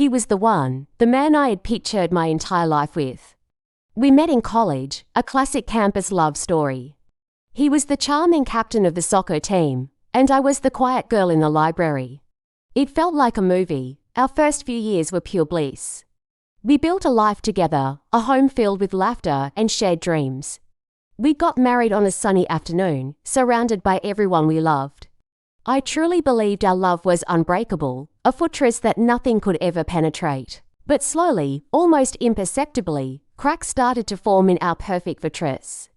He was the one, the man I had pictured my entire life with. We met in college, a classic campus love story. He was the charming captain of the soccer team, and I was the quiet girl in the library. It felt like a movie. Our first few years were pure bliss. We built a life together, a home filled with laughter and shared dreams. We got married on a sunny afternoon, surrounded by everyone we loved. I truly believed our love was unbreakable, a fortress that nothing could ever penetrate. But slowly, almost imperceptibly, cracks started to form in our perfect fortress.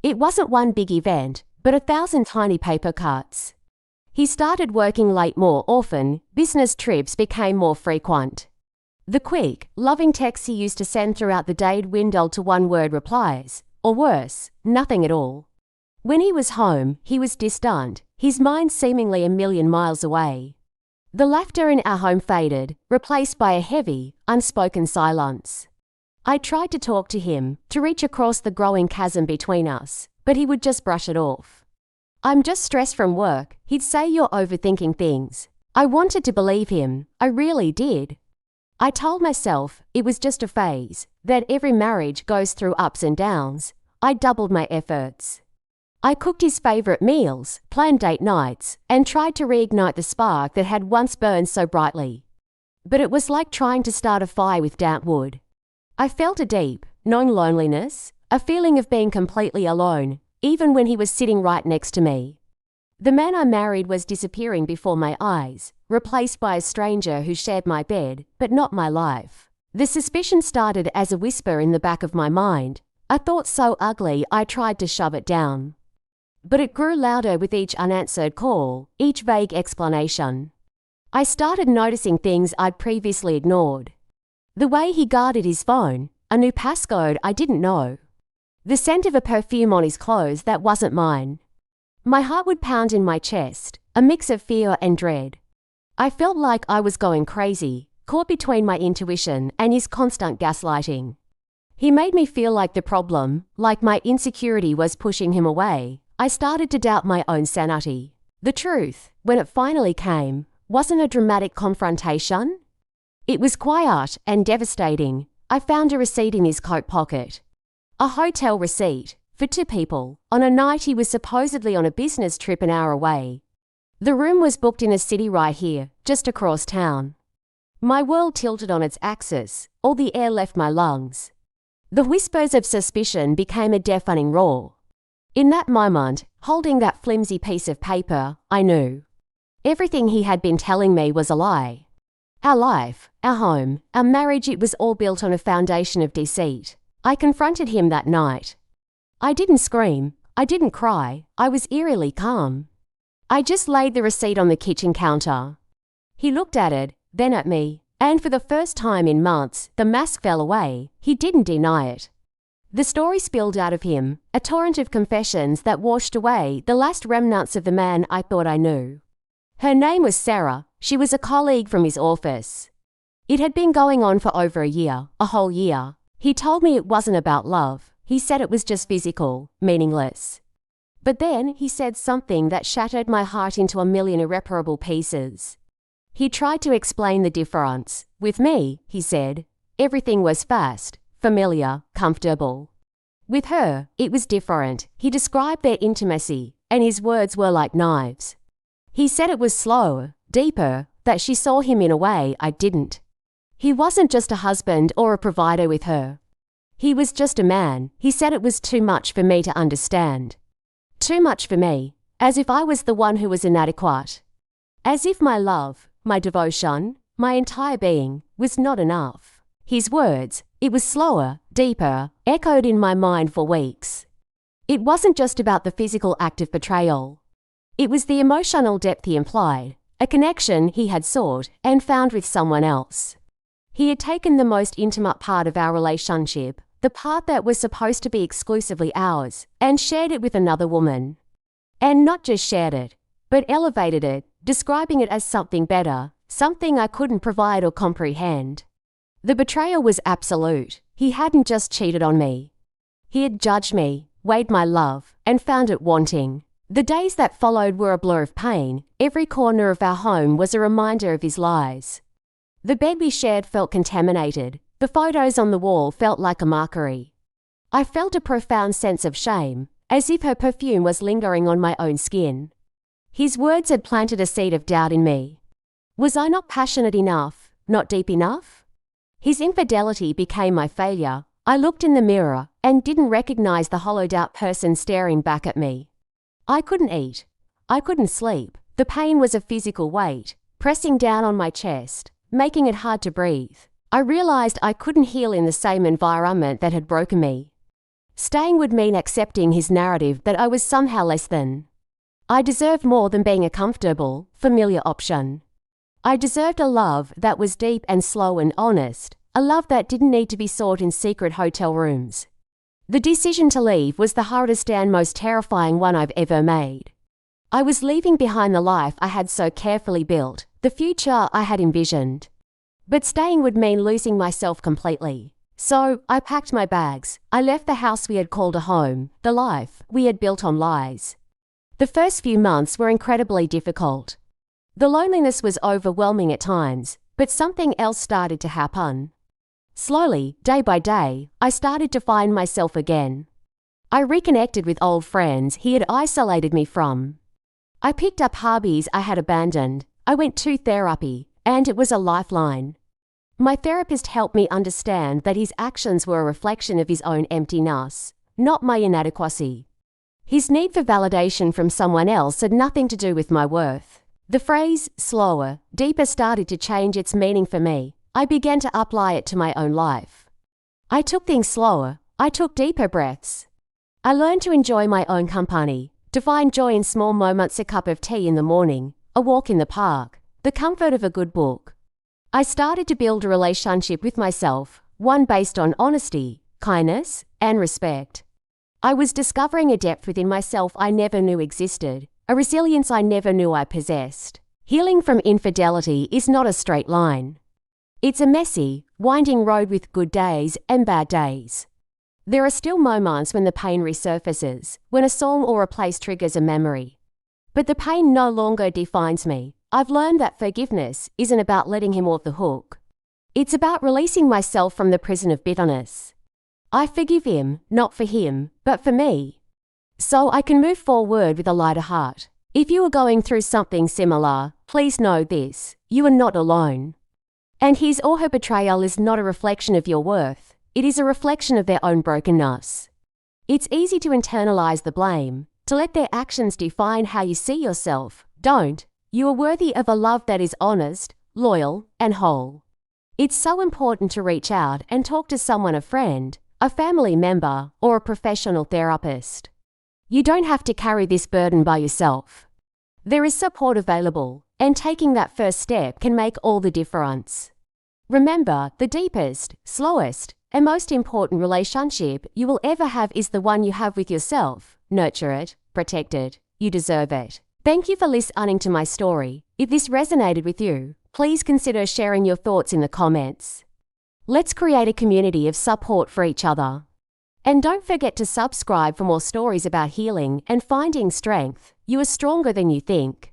It wasn't one big event, but 1,000 tiny paper cuts. He started working late more often, business trips became more frequent. The quick, loving texts he used to send throughout the day dwindled to one-word replies, or worse, nothing at all. When he was home, he was distant, his mind seemingly a million miles away. The laughter in our home faded, replaced by a heavy, unspoken silence. I tried to talk to him, to reach across the growing chasm between us, but he would just brush it off. "I'm just stressed from work," he'd say. "You're overthinking things." I wanted to believe him, I really did. I told myself it was just a phase, that every marriage goes through ups and downs. I doubled my efforts. I cooked his favorite meals, planned date nights, and tried to reignite the spark that had once burned so brightly. But it was like trying to start a fire with damp wood. I felt a deep, gnawing loneliness, a feeling of being completely alone, even when he was sitting right next to me. The man I married was disappearing before my eyes, replaced by a stranger who shared my bed, but not my life. The suspicion started as a whisper in the back of my mind, a thought so ugly I tried to shove it down. But it grew louder with each unanswered call, each vague explanation. I started noticing things I'd previously ignored. The way he guarded his phone, a new passcode I didn't know. The scent of a perfume on his clothes that wasn't mine. My heart would pound in my chest, a mix of fear and dread. I felt like I was going crazy, caught between my intuition and his constant gaslighting. He made me feel like the problem, like my insecurity was pushing him away. I started to doubt my own sanity. The truth, when it finally came, wasn't a dramatic confrontation. It was quiet and devastating. I found a receipt in his coat pocket. A hotel receipt, for 2 people, on a night he was supposedly on a business trip an hour away. The room was booked in a city right here, just across town. My world tilted on its axis, all the air left my lungs. The whispers of suspicion became a deafening roar. In that moment, holding that flimsy piece of paper, I knew. Everything he had been telling me was a lie. Our life, our home, our marriage, it was all built on a foundation of deceit. I confronted him that night. I didn't scream, I didn't cry, I was eerily calm. I just laid the receipt on the kitchen counter. He looked at it, then at me, and for the first time in months, the mask fell away. He didn't deny it. The story spilled out of him, a torrent of confessions that washed away the last remnants of the man I thought I knew. Her name was Sarah. She was a colleague from his office. It had been going on for over a year, a whole year. He told me it wasn't about love. He said it was just physical, meaningless. But then he said something that shattered my heart into a million irreparable pieces. He tried to explain the difference. With me, he said, everything was fast, familiar, comfortable. With her, it was different. He described their intimacy, and his words were like knives. He said it was slower, deeper, that she saw him in a way I didn't. He wasn't just a husband or a provider with her. He was just a man. He said it was too much for me to understand. Too much for me, as if I was the one who was inadequate. As if my love, my devotion, my entire being, was not enough. His words, it was slower, deeper, echoed in my mind for weeks. It wasn't just about the physical act of betrayal. It was the emotional depth he implied, a connection he had sought and found with someone else. He had taken the most intimate part of our relationship, the part that was supposed to be exclusively ours, and shared it with another woman. And not just shared it, but elevated it, describing it as something better, something I couldn't provide or comprehend. The betrayal was absolute. He hadn't just cheated on me. He had judged me, weighed my love, and found it wanting. The days that followed were a blur of pain. Every corner of our home was a reminder of his lies. The bed we shared felt contaminated. The photos on the wall felt like a mockery. I felt a profound sense of shame, as if her perfume was lingering on my own skin. His words had planted a seed of doubt in me. Was I not passionate enough, not deep enough? His infidelity became my failure. I looked in the mirror and didn't recognize the hollowed-out person staring back at me. I couldn't eat. I couldn't sleep. The pain was a physical weight, pressing down on my chest, making it hard to breathe. I realized I couldn't heal in the same environment that had broken me. Staying would mean accepting his narrative that I was somehow less than. I deserved more than being a comfortable, familiar option. I deserved a love that was deep and slow and honest, a love that didn't need to be sought in secret hotel rooms. The decision to leave was the hardest and most terrifying one I've ever made. I was leaving behind the life I had so carefully built, the future I had envisioned. But staying would mean losing myself completely. So, I packed my bags. I left the house we had called a home, the life we had built on lies. The first few months were incredibly difficult. The loneliness was overwhelming at times, but something else started to happen. Slowly, day by day, I started to find myself again. I reconnected with old friends he had isolated me from. I picked up hobbies I had abandoned. I went to therapy, and it was a lifeline. My therapist helped me understand that his actions were a reflection of his own emptiness, not my inadequacy. His need for validation from someone else had nothing to do with my worth. The phrase, slower, deeper started to change its meaning for me. I began to apply it to my own life. I took things slower. I took deeper breaths. I learned to enjoy my own company, to find joy in small moments, a cup of tea in the morning, a walk in the park, the comfort of a good book. I started to build a relationship with myself, one based on honesty, kindness, and respect. I was discovering a depth within myself I never knew existed, a resilience I never knew I possessed. Healing from infidelity is not a straight line. It's a messy, winding road with good days and bad days. There are still moments when the pain resurfaces, when a song or a place triggers a memory. But the pain no longer defines me. I've learned that forgiveness isn't about letting him off the hook. It's about releasing myself from the prison of bitterness. I forgive him, not for him, but for me. So I can move forward with a lighter heart. If you are going through something similar, please know this: you are not alone. And his or her betrayal is not a reflection of your worth. It is a reflection of their own brokenness. It's easy to internalize the blame, to let their actions define how you see yourself. Don't. You are worthy of a love that is honest, loyal, and whole. It's so important to reach out and talk to someone, a friend, a family member, or a professional therapist. You don't have to carry this burden by yourself. There is support available, and taking that first step can make all the difference. Remember, the deepest, slowest, and most important relationship you will ever have is the one you have with yourself. Nurture it, protect it. You deserve it. Thank you for listening to my story. If this resonated with you, please consider sharing your thoughts in the comments. Let's create a community of support for each other. And don't forget to subscribe for more stories about healing and finding strength. You are stronger than you think.